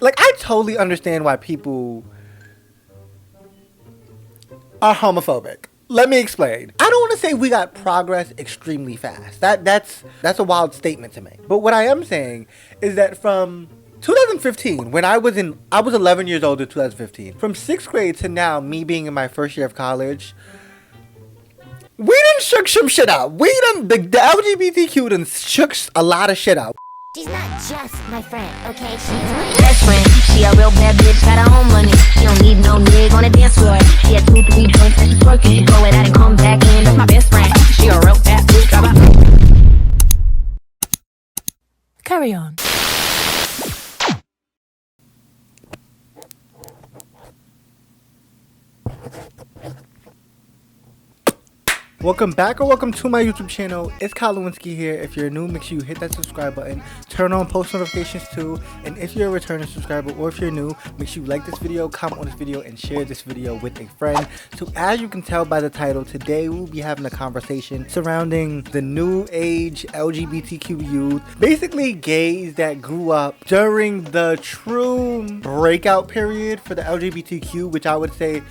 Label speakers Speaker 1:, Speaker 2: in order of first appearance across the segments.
Speaker 1: Like, I totally understand why people are homophobic. Let me explain. I don't want to say we got progress extremely fast. That's a wild statement to make. But what I am saying is that from 2015, when I was 11 years old in 2015. From 6th grade to now, me being in my first year of college, we done shook some shit out. The LGBTQ done shook a lot of shit out.
Speaker 2: She's not just my friend, okay? She's my best friend. She a real bad bitch, got her own money. She don't need no nigga on the dance floor. She had 2, 3 drinks and she's twerking. She go it out and come back in. That's my best friend. She a real bad bitch.
Speaker 3: Carry on.
Speaker 1: Welcome back or welcome to my YouTube channel. It's Kyle Lewinsky here. If you're new, make sure you hit that subscribe button, turn on post notifications too, and if you're a returning subscriber or if you're new, make sure you like this video, comment on this video, and share this video with a friend. So as you can tell by the title, today we'll be having a conversation surrounding the new age LGBTQ youth, basically gays that grew up during the true breakout period for the LGBTQ, which I would say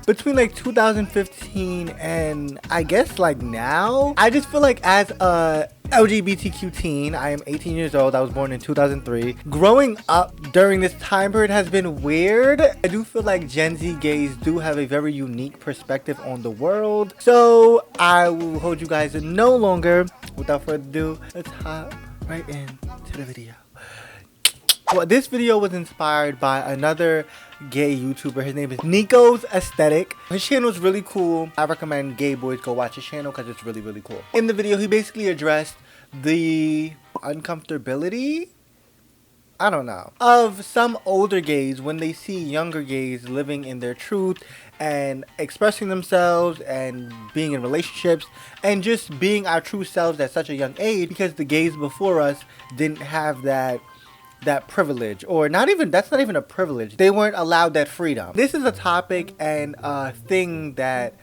Speaker 1: between like 2015 and I guess like now. I just feel like as a LGBTQ teen, I am 18 years old. I was born in 2003. Growing up during this time period has been weird. I do feel like Gen Z gays do have a very unique perspective on the world. So I will hold you guys no longer. Without further ado, let's hop right into the video. Well, this video was inspired by another gay YouTuber. His name is Nico's Aesthetic. His channel is really cool. I recommend gay boys go watch his channel because it's really, really cool. In the video, he basically addressed the uncomfortability, I don't know, of some older gays when they see younger gays living in their truth and expressing themselves and being in relationships and just being our true selves at such a young age, because the gays before us didn't have that privilege, or that's not even a privilege. They weren't allowed that freedom. This is a topic and a thing that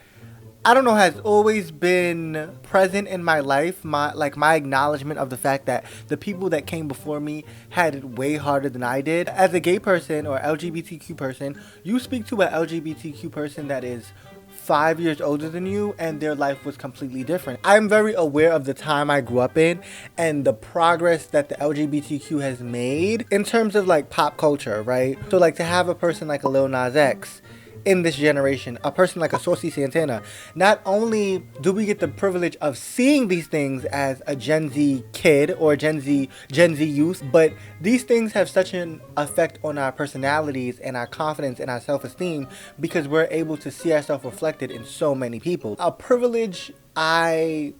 Speaker 1: I don't know, has always been present in my life. My acknowledgement of the fact that the people that came before me had it way harder than I did. As a gay person or LGBTQ person, you speak to an LGBTQ person that is 5 years older than you and their life was completely different. I'm very aware of the time I grew up in and the progress that the LGBTQ has made in terms of like pop culture, right? So like to have a person like a Lil Nas X in this generation, a person like a Saucy Santana, not only do we get the privilege of seeing these things as a Gen Z kid or Gen Z youth, but these things have such an effect on our personalities and our confidence and our self-esteem because we're able to see ourselves reflected in so many people. A privilege, I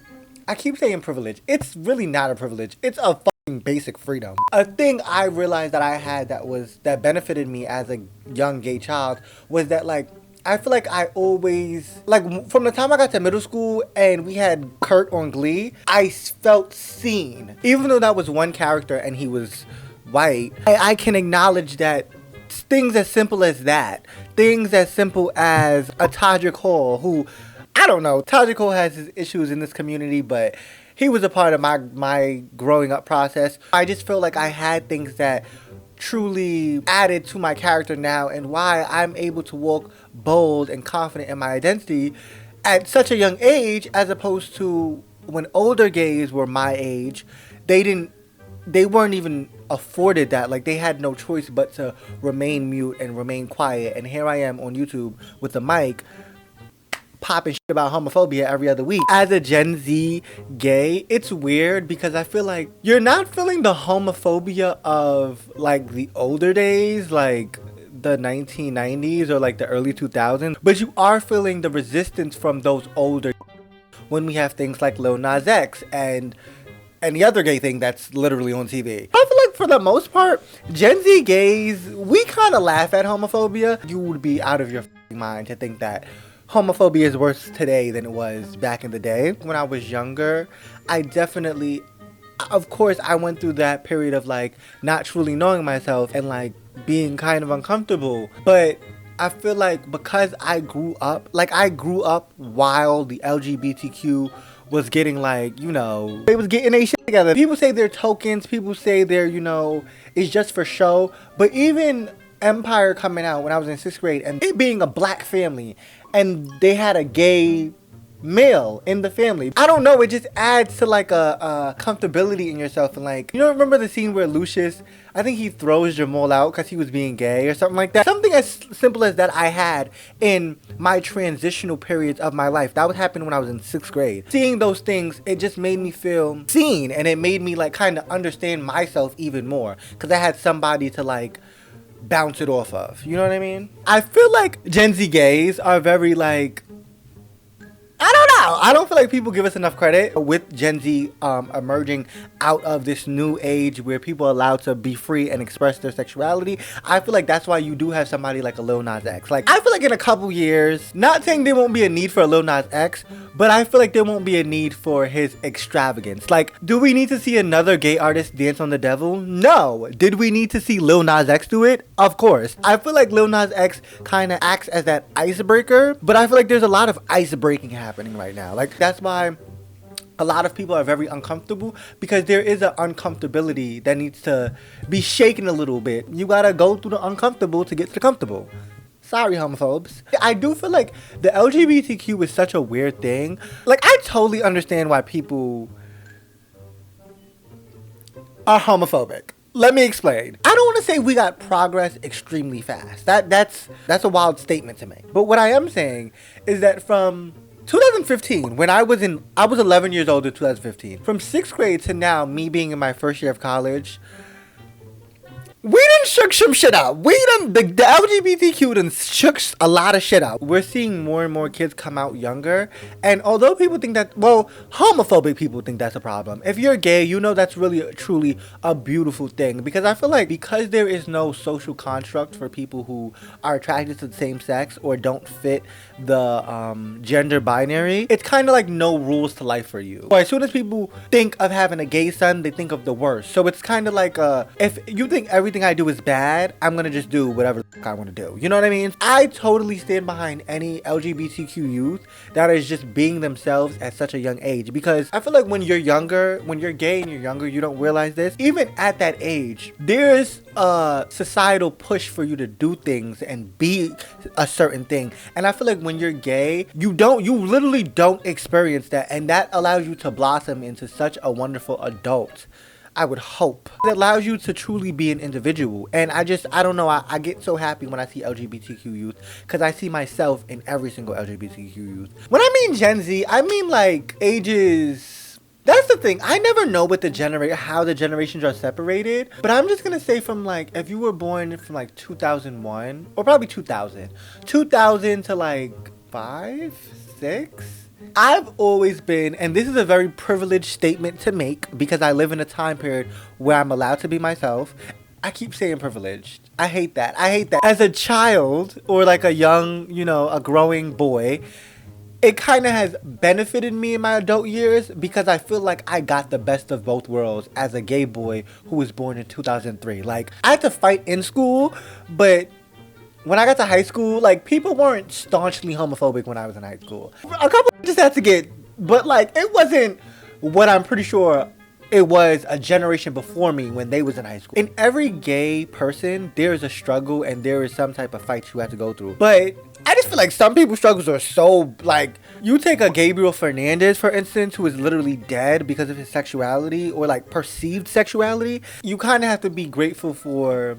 Speaker 1: keep saying privilege. It's really not a privilege. It's a basic freedom. A thing I realized that I had that benefited me as a young gay child was that like I feel like I always, like from the time I got to middle school and we had Kurt on Glee, I felt seen. Even though that was one character and he was white, I can acknowledge that things as simple as that, things as simple as a Todrick Hall, who, I don't know, Todrick Hall has his issues in this community, but he was a part of my growing up process. I just feel like I had things that truly added to my character now and why I'm able to walk bold and confident in my identity at such a young age, as opposed to when older gays were my age. They weren't even afforded that. Like they had no choice but to remain mute and remain quiet. And here I am on YouTube with the mic popping shit about homophobia every other week. As a Gen Z gay, it's weird because I feel like you're not feeling the homophobia of like the older days, like the 1990s or like the early 2000s, but you are feeling the resistance from those older when we have things like Lil Nas X and the other gay thing that's literally on TV. I feel like for the most part, Gen Z gays, we kind of laugh at homophobia. You would be out of your mind to think that homophobia is worse today than it was back in the day. When I was younger, I definitely, of course, I went through that period of like not truly knowing myself and like being kind of uncomfortable. But I feel like because I grew up while the LGBTQ was getting like, they was getting their shit together. People say they're tokens, people say they're, it's just for show. But even Empire coming out when I was in 6th grade and it being a black family and they had a gay male in the family, I don't know, it just adds to like a comfortability in yourself. And like, remember the scene where Lucius, I think he throws Jamal out because he was being gay or something like that. Something as simple as that I had in my transitional periods of my life. That would happen when I was in 6th grade. Seeing those things, it just made me feel seen, and it made me like kind of understand myself even more because I had somebody to like bounce it off of. You know what I mean? I feel like Gen Z gays are very like, I don't know. I don't feel like people give us enough credit with Gen Z emerging out of this new age where people are allowed to be free and express their sexuality. I feel like that's why you do have somebody like a Lil Nas X. Like, I feel like in a couple years, not saying there won't be a need for a Lil Nas X, but I feel like there won't be a need for his extravagance. Like, do we need to see another gay artist dance on the devil? No. Did we need to see Lil Nas X do it? Of course. I feel like Lil Nas X kind of acts as that icebreaker, but I feel like there's a lot of ice breaking happening right now. Like, that's why a lot of people are very uncomfortable, because there is an uncomfortability that needs to be shaken a little bit. You gotta go through the uncomfortable to get to the comfortable. Sorry, homophobes. I do feel like the LGBTQ is such a weird thing. Like, I totally understand why people are homophobic. Let me explain. I don't want to say we got progress extremely fast. That's a wild statement to make. But what I am saying is that from 2015, when I was 11 years old in 2015. From 6th grade to now, me being in my first year of college, we done shook some shit up. The LGBTQ done shook a lot of shit up. We're seeing more and more kids come out younger. And although people think that, well, homophobic people think that's a problem. If you're gay, that's really, truly a beautiful thing. Because I feel like because there is no social construct for people who are attracted to the same sex or don't fit the gender binary, it's kind of like no rules to life for you. But as soon as people think of having a gay son, they think of the worst. So it's kind of like, if you think everything I do is bad, I'm gonna just do whatever the fuck I want to do. You know what I mean? I totally stand behind any LGBTQ youth that is just being themselves at such a young age, because I feel like when you're younger, when you're gay and you're younger, you don't realize this. Even at that age, there's a societal push for you to do things and be a certain thing. And I feel like when you're gay, you literally don't experience that, and that allows you to blossom into such a wonderful adult. I would hope. It allows you to truly be an individual. And I don't know, I get so happy when I see LGBTQ youth, because I see myself in every single LGBTQ youth. When I mean Gen Z, I mean like ages. That's the thing. I never know how the generations are separated. But I'm just going to say from like, if you were born from like 2001, or probably 2000 to like 5, 6. I've always been, and this is a very privileged statement to make because I live in a time period where I'm allowed to be myself. I keep saying privileged. I hate that. As a child or like a young, a growing boy, it kind of has benefited me in my adult years because I feel like I got the best of both worlds as a gay boy who was born in 2003. Like, I had to fight in school, but when I got to high school, like, people weren't staunchly homophobic when I was in high school. A couple just had to get, but like, it wasn't what I'm pretty sure it was a generation before me when they was in high school. In every gay person, there is a struggle and there is some type of fight you have to go through. But I just feel like some people's struggles are so, like, you take a Gabriel Fernandez, for instance, who is literally dead because of his sexuality or like perceived sexuality. You kind of have to be grateful for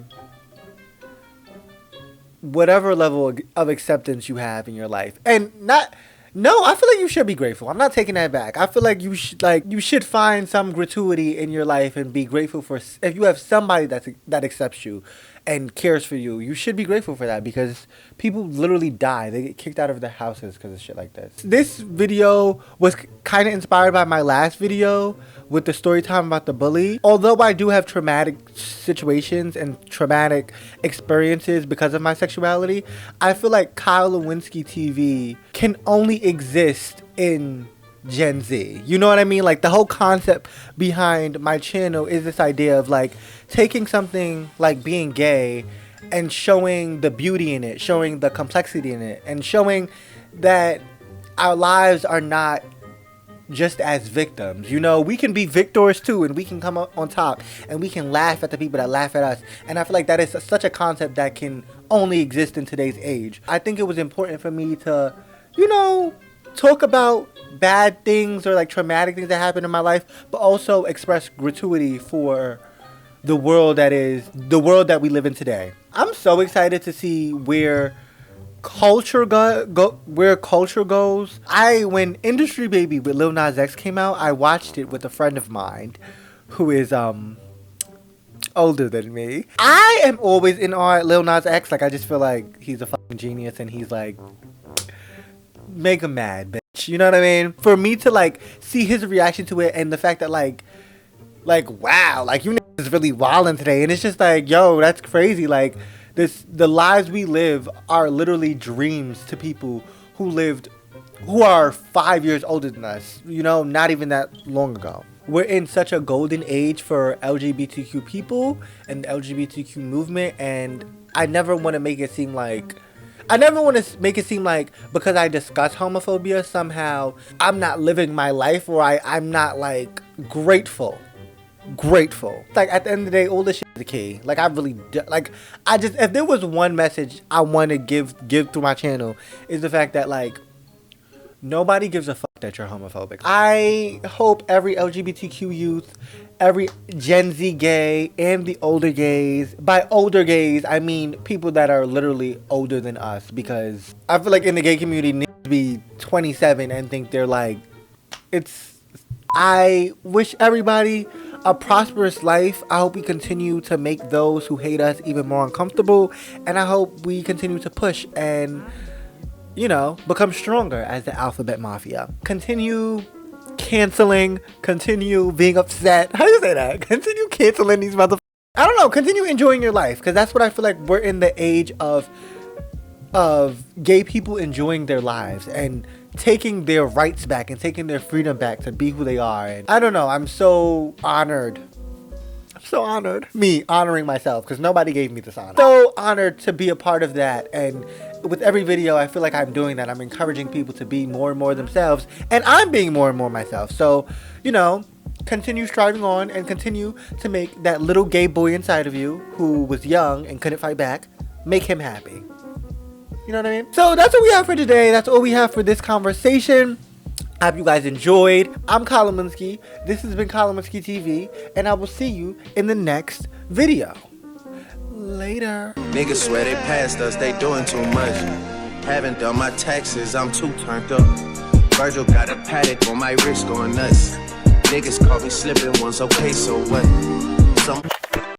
Speaker 1: whatever level of acceptance you have in your life. And I feel like you should be grateful. I'm not taking that back. I feel like you should find some gratuity in your life and be grateful for, if you have somebody that accepts you and cares for you, you should be grateful for that, because people literally die. They get kicked out of their houses because of shit like this. This video was kind of inspired by my last video with the story time about the bully. Although I do have traumatic situations and traumatic experiences because of my sexuality, I feel like Kyle Lewinsky TV can only exist in Gen Z. You know what I mean? Like, the whole concept behind my channel is this idea of like taking something like being gay and showing the beauty in it, showing the complexity in it, and showing that our lives are not just as victims. You know, we can be victors too, and we can come up on top, and we can laugh at the people that laugh at us. And I feel like that is such a concept that can only exist in today's age. I think it was important for me to, you know, talk about bad things or like traumatic things that happened in my life, but also express gratuity for the world that we live in today. I'm so excited to see where culture goes. When Industry Baby with Lil Nas X came out, I watched it with a friend of mine who is older than me. I am always in awe at Lil Nas X. Like, I just feel like he's a fucking genius, and he's like, make him mad, bitch. You know what I mean? For me to like see his reaction to it, and the fact that like wow, like you is really wilding today, and it's just like, yo, that's crazy. Like the lives we live are literally dreams to people who are 5 years older than us, you know, not even that long ago. We're in such a golden age for LGBTQ people and the LGBTQ movement, and I never want to make it seem like because I discuss homophobia, somehow I'm not living my life, or I'm not like grateful. Like, at the end of the day, all this shit is the key. Like, if there was one message I want to give through my channel, is the fact that like nobody gives a fuck that you're homophobic. I hope every LGBTQ youth, every Gen Z gay, and the older gays, by older gays I mean people that are literally older than us, because I feel like in the gay community need to be 27 and think they're like, I wish everybody a prosperous life. I hope we continue to make those who hate us even more uncomfortable, and I hope we continue to push and, you know, become stronger as the Alphabet Mafia. Continue canceling, continue being upset. How do you say that? Continue canceling these motherfuckers. I don't know, continue enjoying your life, because that's what I feel like we're in the age of gay people enjoying their lives and taking their rights back and taking their freedom back to be who they are. And I don't know, I'm so honored. Me honoring myself, because nobody gave me this honor. So honored to be a part of that, and with every video I feel like I'm doing that. I'm encouraging people to be more and more themselves, and I'm being more and more myself. So, you know, continue striving on and continue to make that little gay boy inside of you who was young and couldn't fight back, make him happy. You know what I mean? So that's what we have for today. That's all we have for this conversation. I hope you guys enjoyed. I'm Colin Minsky. This has been Colin Minsky TV, and I will see you in the next video. Later.
Speaker 4: Niggas swear they passed us, they doing too much. Haven't done my taxes, I'm too turned up. Virgil got a paddock on my wrist going nuts. Niggas caught me slipping once, okay, so what?